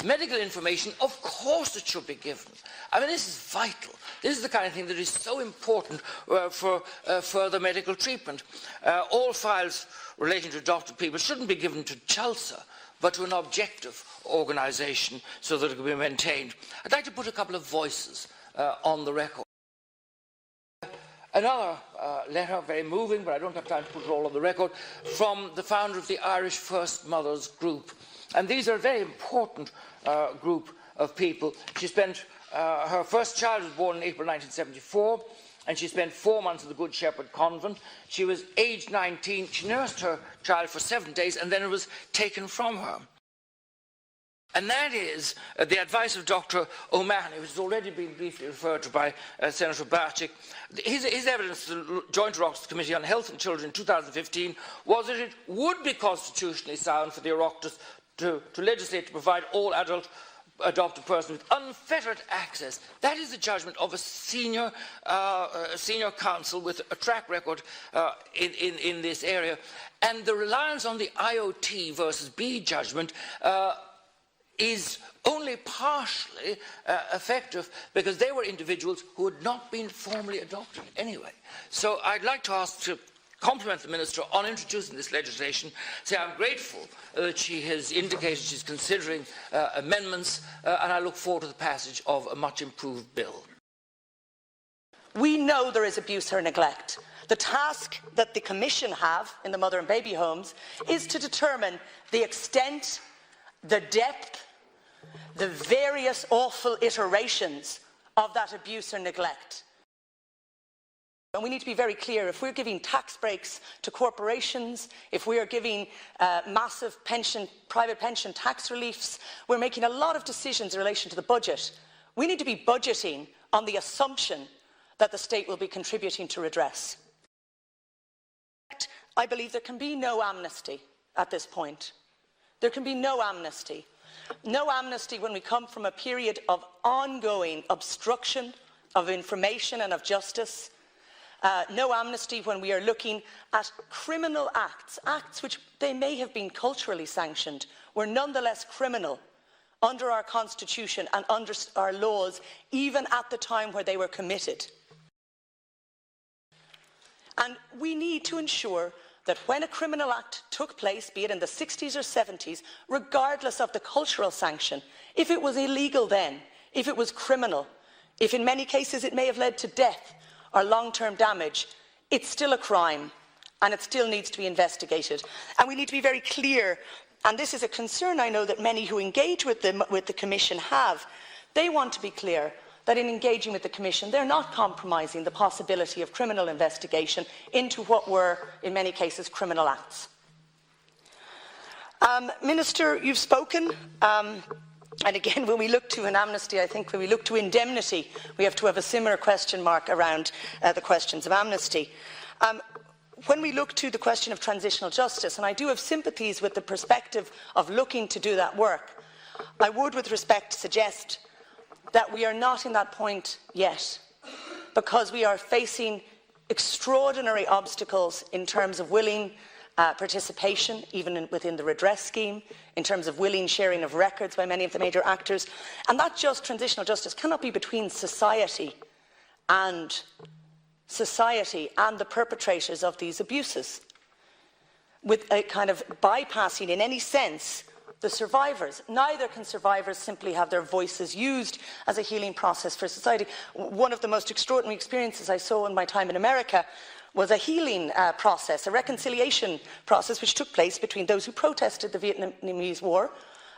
Medical information, of course it should be given. I mean, this is vital. This is the kind of thing that is so important for further medical treatment. All files relating to adopted people shouldn't be given to CHALSA, but to an objective organisation so that it can be maintained. I'd like to put a couple of voices on the record. Another letter, very moving, but I don't have time to put it all on the record, from the founder of the Irish First Mothers group. And these are a very important group of people. She spent, her first child was born in April 1974, and she spent 4 months at the Good Shepherd Convent. She was aged 19. She nursed her child for 7 days, and then it was taken from her. And that is the advice of Dr. O'Mahony, which has already been briefly referred to by Senator Barczyk. His evidence to the Joint Oireachtas Committee on Health and Children in 2015 was that it would be constitutionally sound for the Oireachtas to legislate to provide all adult adopted persons with unfettered access. That is the judgment of a senior counsel with a track record in this area. And the reliance on the IOT versus B judgment is only partially effective because they were individuals who had not been formally adopted anyway. So I'd like to ask to compliment the Minister on introducing this legislation. Say I'm grateful that she has indicated she's considering amendments, and I look forward to the passage of a much improved bill. We know there is abuse or neglect. The task that the Commission have in the mother and baby homes is to determine the extent, the depth, the various awful iterations of that abuse or neglect. And we need to be very clear, if we're giving tax breaks to corporations, if we are giving massive private pension tax reliefs, we're making a lot of decisions in relation to the budget. We need to be budgeting on the assumption that the state will be contributing to redress. I believe there can be no amnesty at this point. There can be no amnesty. No amnesty when we come from a period of ongoing obstruction of information and of justice. No amnesty when we are looking at criminal acts, acts which they may have been culturally sanctioned, were nonetheless criminal under our constitution and under our laws, even at the time where they were committed. And we need to ensure that when a criminal act took place, be it in the 60s or 70s, regardless of the cultural sanction, if it was illegal then, if it was criminal, if in many cases it may have led to death or long-term damage, it's still a crime and it still needs to be investigated. And we need to be very clear, and this is a concern I know that many who engage with the Commission have. They want to be clear that in engaging with the Commission, they're not compromising the possibility of criminal investigation into what were, in many cases, criminal acts. Minister, you've spoken, and again, when we look to an amnesty, I think when we look to indemnity, we have to have a similar question mark around the questions of amnesty. When we look to the question of transitional justice, and I do have sympathies with the perspective of looking to do that work, I would, with respect, suggest that we are not in that point yet, because we are facing extraordinary obstacles in terms of willing participation, even within the redress scheme, in terms of willing sharing of records by many of the major actors. And that just transitional justice cannot be between society and the perpetrators of these abuses, with a kind of bypassing in any sense the survivors. Neither can survivors simply have their voices used as a healing process for society. One of the most extraordinary experiences I saw in my time in America was a healing process, a reconciliation process which took place between those who protested the Vietnamese War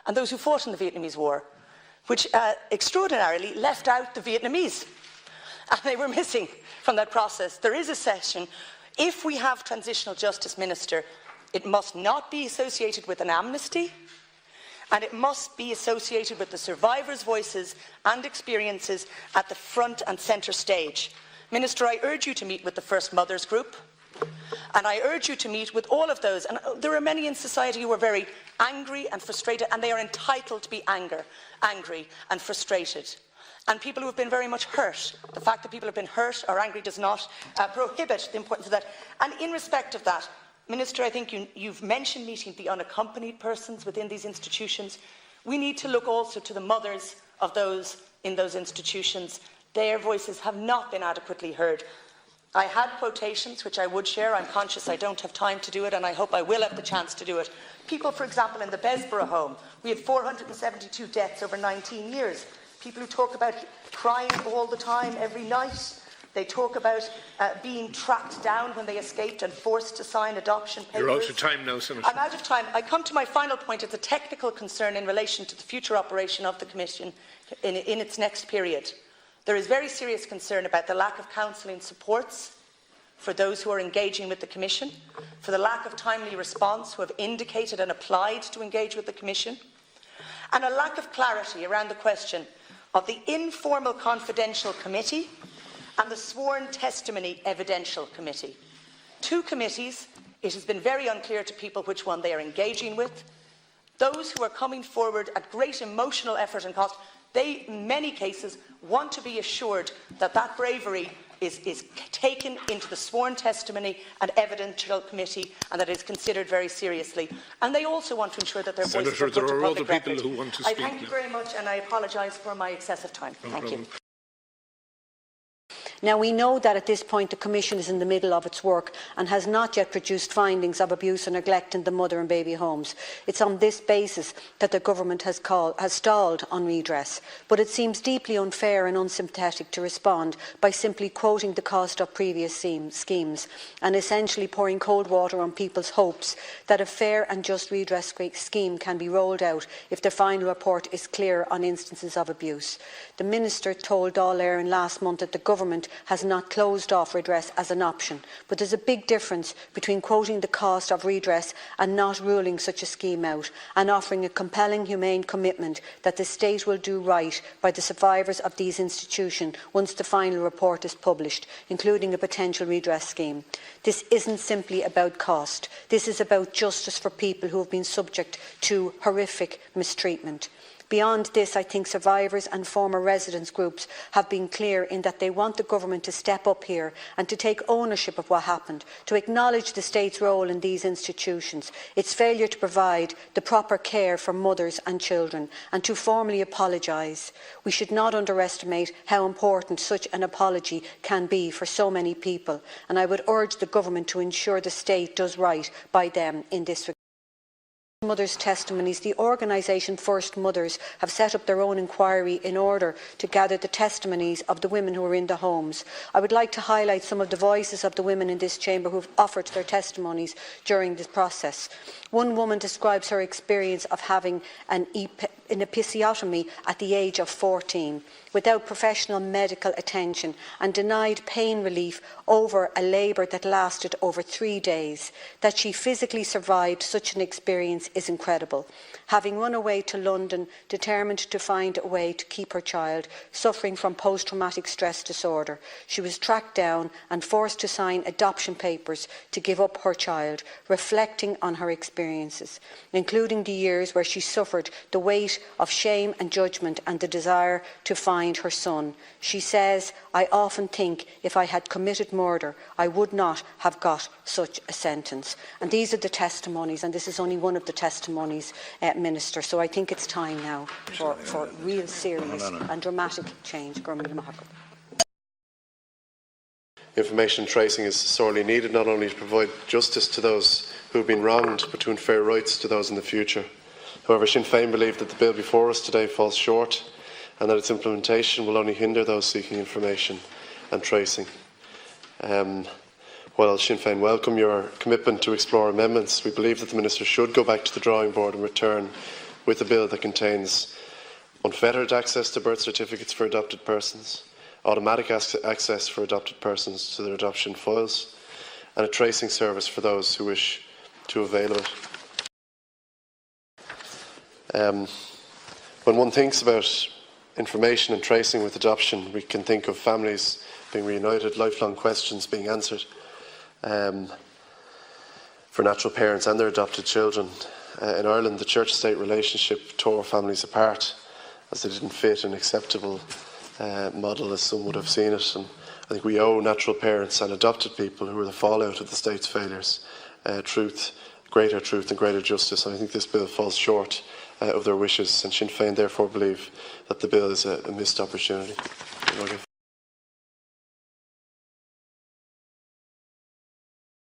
and those who fought in the Vietnamese War, which extraordinarily left out the Vietnamese. And they were missing from that process. There is a session. If we have transitional justice, Minister, it must not be associated with an amnesty, and it must be associated with the survivors' voices and experiences at the front and centre stage. Minister, I urge you to meet with the First Mothers Group, and I urge you to meet with all of those. And there are many in society who are very angry and frustrated, and they are entitled to be angry and frustrated. And people who have been very much hurt. The fact that people have been hurt or angry does not prohibit the importance of that. And in respect of that, Minister, I think you've mentioned meeting the unaccompanied persons within these institutions. We need to look also to the mothers of those in those institutions. Their voices have not been adequately heard. I had quotations which I would share. I'm conscious I don't have time to do it, and I hope I will have the chance to do it. People, for example, in the Besborough home, we had 472 deaths over 19 years. People who talk about crying all the time, every night. They talk about being tracked down when they escaped and forced to sign adoption papers. You're out of time now, Senator. I'm out of time. I come to my final point. It's a technical concern in relation to the future operation of the Commission in its next period. There is very serious concern about the lack of counselling supports for those who are engaging with the Commission, for the lack of timely response who have indicated and applied to engage with the Commission, and a lack of clarity around the question of the informal confidential committee and the sworn testimony evidential committee. Two committees. It has been very unclear to people which one they are engaging with. Those who are coming forward at great emotional effort and cost, they, in many cases, want to be assured that that bravery is taken into the sworn testimony and evidential committee and that it is considered very seriously. And they also want to ensure that their voices are put to public record. There are other people who want to speak. I thank you very much, and I apologise for my excessive time. Thank you. Now, we know that at this point the Commission is in the middle of its work and has not yet produced findings of abuse or neglect in the mother and baby homes. It's on this basis that the Government has stalled on redress. But it seems deeply unfair and unsympathetic to respond by simply quoting the cost of previous schemes and essentially pouring cold water on people's hopes that a fair and just redress scheme can be rolled out if the final report is clear on instances of abuse. The Minister told Dáil Éireann last month that the Government has not closed off redress as an option, but there's a big difference between quoting the cost of redress and not ruling such a scheme out and offering a compelling, humane commitment that the state will do right by the survivors of these institutions once the final report is published, including a potential redress scheme. This isn't simply about cost. This is about justice for people who have been subject to horrific mistreatment. Beyond this, I think survivors and former residents groups have been clear in that they want the Government to step up here and to take ownership of what happened, to acknowledge the state's role in these institutions, its failure to provide the proper care for mothers and children, and to formally apologise. We should not underestimate how important such an apology can be for so many people, and I would urge the Government to ensure the state does right by them in this regard. Mothers' testimonies. The organisation First Mothers have set up their own inquiry in order to gather the testimonies of the women who are in the homes. I would like to highlight some of the voices of the women in this chamber who have offered their testimonies during this process. One woman describes her experience of having an episiotomy at the age of 14 without professional medical attention and denied pain relief over a labour that lasted over 3 days. That she physically survived such an experience is incredible. Having run away to London, determined to find a way to keep her child, suffering from post-traumatic stress disorder, she was tracked down and forced to sign adoption papers to give up her child, reflecting on her experiences, including the years where she suffered the weight of shame and judgment and the desire to find her son. She says, "I often think if I had committed murder, I would not have got such a sentence." And these are the testimonies, and this is only one of the testimonies, Minister. So I think it's time now for real serious and dramatic change. Information tracing is sorely needed, not only to provide justice to those who have been wronged, but to ensure fair rights to those in the future. However, Sinn Féin believe that the bill before us today falls short and that its implementation will only hinder those seeking information and tracing. While Sinn Féin welcome your commitment to explore amendments, we believe that the Minister should go back to the drawing board and return with a bill that contains unfettered access to birth certificates for adopted persons, automatic access for adopted persons to their adoption files, and a tracing service for those who wish to avail of it. When one thinks about information and tracing with adoption, we can think of families being reunited, lifelong questions being answered for natural parents and their adopted children. In Ireland, the church-state relationship tore families apart as they didn't fit an acceptable model as some would have seen it. And I think we owe natural parents and adopted people who were the fallout of the state's failures greater truth and greater justice. And I think this bill falls short of their wishes, and Sinn Féin therefore believe that the bill is a missed opportunity.